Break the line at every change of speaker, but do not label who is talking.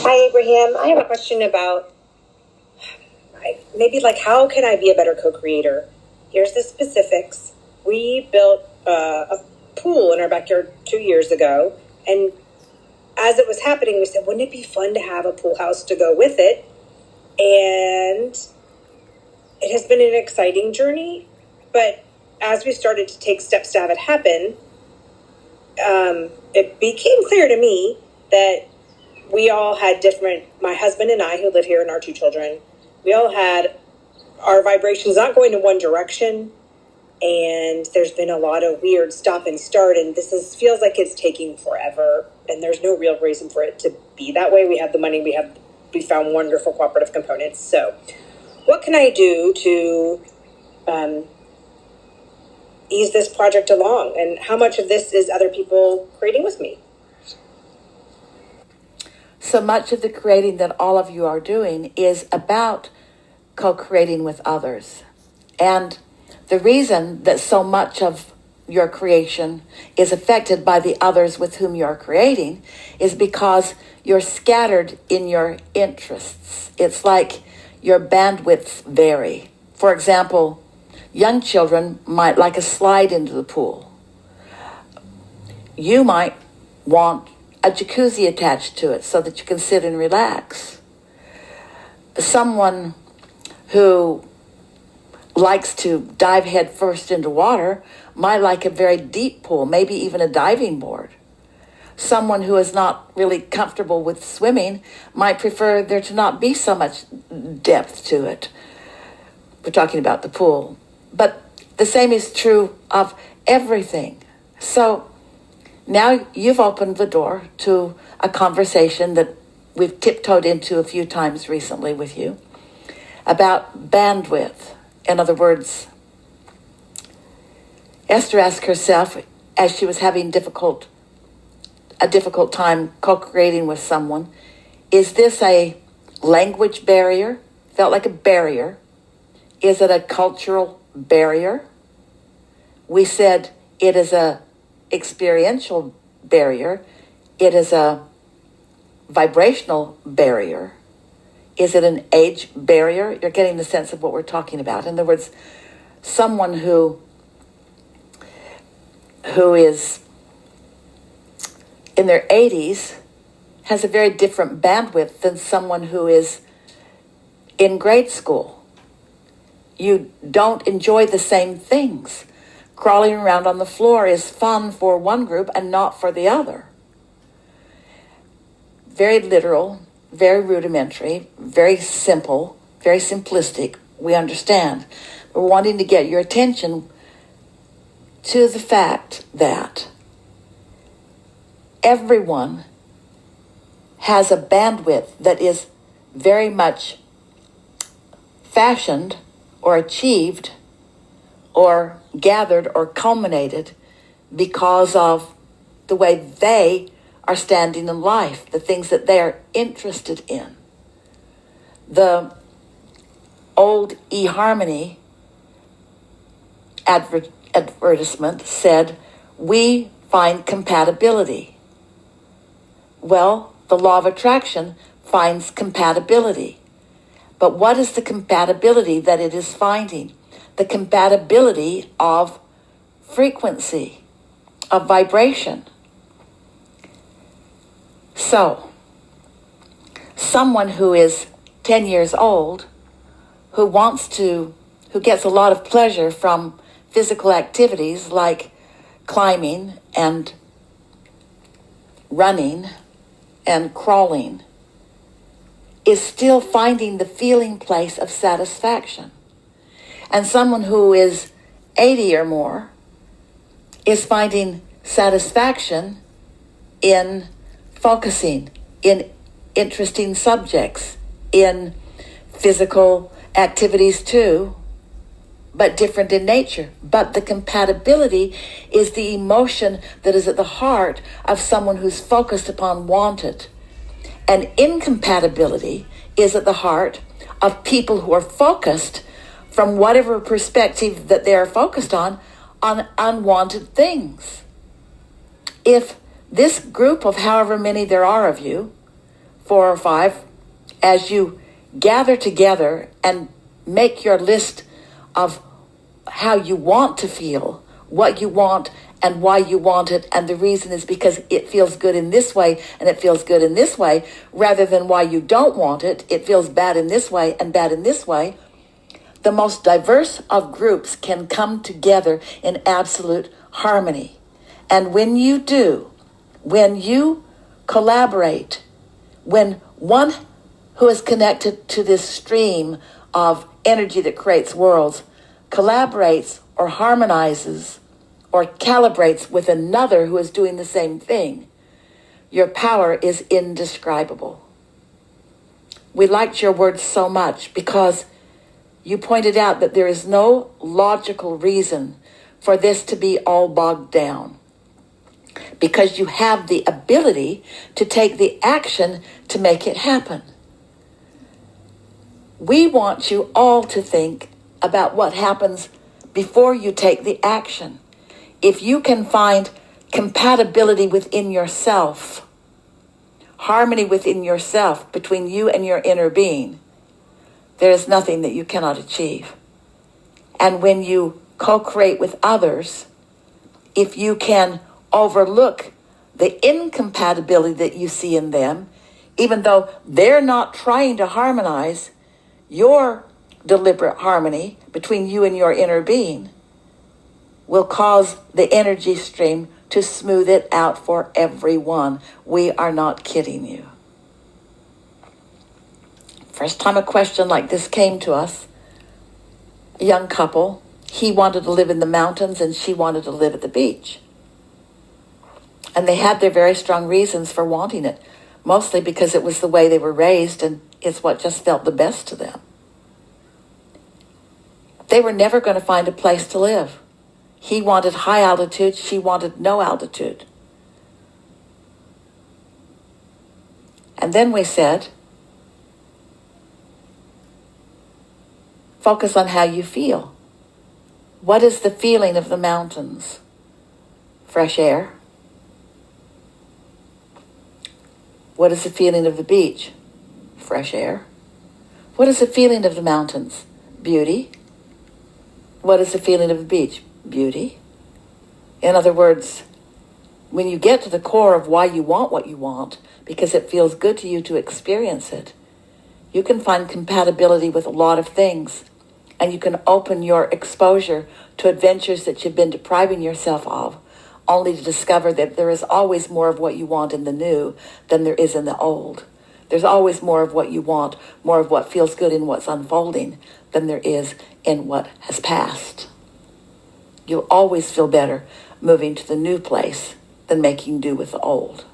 Hi, Abraham. I have a question about maybe like how can I be a better co-creator? Here's the specifics. We built a pool in our backyard 2 years ago, and as it was happening, we said, wouldn't it be fun to have a pool house to go with it? And it has been an exciting journey, but as we started to take steps to have it happen, it became clear to me that we all had different, my husband and I, who live here, and our 2 children, we all had our vibrations not going in one direction, and there's been a lot of weird stop and start, and feels like it's taking forever, and there's no real reason for it to be that way. We have the money, we found wonderful cooperative components. So what can I do to ease this project along, and how much of this is other people creating with me?
So much of the creating that all of you are doing is about co-creating with others. And the reason that so much of your creation is affected by the others with whom you're creating is because you're scattered in your interests. It's like your bandwidths vary. For example, young children might like a slide into the pool. You might want a jacuzzi attached to it so that you can sit and relax. Someone who likes to dive head first into water might like a very deep pool, maybe even a diving board. Someone who is not really comfortable with swimming might prefer there to not be so much depth to it. We're talking about the pool. But the same is true of everything. So now you've opened the door to a conversation that we've tiptoed into a few times recently with you about bandwidth. In other words, Esther asked herself, as she was having a difficult time co-creating with someone, is this a language barrier? Felt like a barrier. Is it a cultural barrier? We said it is a experiential barrier. It is a vibrational barrier. Is it an age barrier? You're getting the sense of what we're talking about. In other words, someone who is in their 80s has a very different bandwidth than someone who is in grade school. You don't enjoy the same things. Crawling around on the floor is fun for one group and not for the other. Very literal, very rudimentary, very simple, very simplistic. We understand. We're wanting to get your attention to the fact that everyone has a bandwidth that is very much fashioned or achieved or gathered or culminated because of the way they are standing in life, the things that they are interested in. The old eHarmony advertisement said, we find compatibility. Well, the law of attraction finds compatibility. But what is the compatibility that it is finding? The compatibility of frequency, of vibration. So, someone who is 10 years old, who gets a lot of pleasure from physical activities like climbing and running and crawling, is still finding the feeling place of satisfaction. And someone who is 80 or more is finding satisfaction in focusing, in interesting subjects, in physical activities too, but different in nature. But the compatibility is the emotion that is at the heart of someone who's focused upon wanted. And incompatibility is at the heart of people who are focused from whatever perspective that they are focused on unwanted things. If this group of however many there are of you 4 or 5, as you gather together and make your list of how you want to feel, what you want and why you want it, and the reason is because it feels good in this way and it feels good in this way, rather than why you don't want it, it feels bad in this way and bad in this way, the most diverse of groups can come together in absolute harmony. And when you do, when you collaborate, when one who is connected to this stream of energy that creates worlds collaborates or harmonizes or calibrates with another who is doing the same thing, your power is indescribable. We liked your words so much because you pointed out that there is no logical reason for this to be all bogged down, because you have the ability to take the action to make it happen. We want you all to think about what happens before you take the action. If you can find compatibility within yourself, harmony within yourself, between you and your inner being, there is nothing that you cannot achieve. And when you co-create with others, if you can overlook the incompatibility that you see in them, even though they're not trying to harmonize, your deliberate harmony between you and your inner being will cause the energy stream to smooth it out for everyone. We are not kidding you. First time a question like this came to us, a young couple, he wanted to live in the mountains and she wanted to live at the beach. And they had their very strong reasons for wanting it, mostly because it was the way they were raised and it's what just felt the best to them. They were never going to find a place to live. He wanted high altitude, she wanted no altitude. And then we said, focus on how you feel. What is the feeling of the mountains? Fresh air. What is the feeling of the beach? Fresh air. What is the feeling of the mountains? Beauty. What is the feeling of the beach? Beauty. In other words, when you get to the core of why you want what you want, because it feels good to you to experience it, you can find compatibility with a lot of things, and you can open your exposure to adventures that you've been depriving yourself of, only to discover that there is always more of what you want in the new than there is in the old. There's always more of what you want, more of what feels good in what's unfolding than there is in what has passed. You'll always feel better moving to the new place than making do with the old.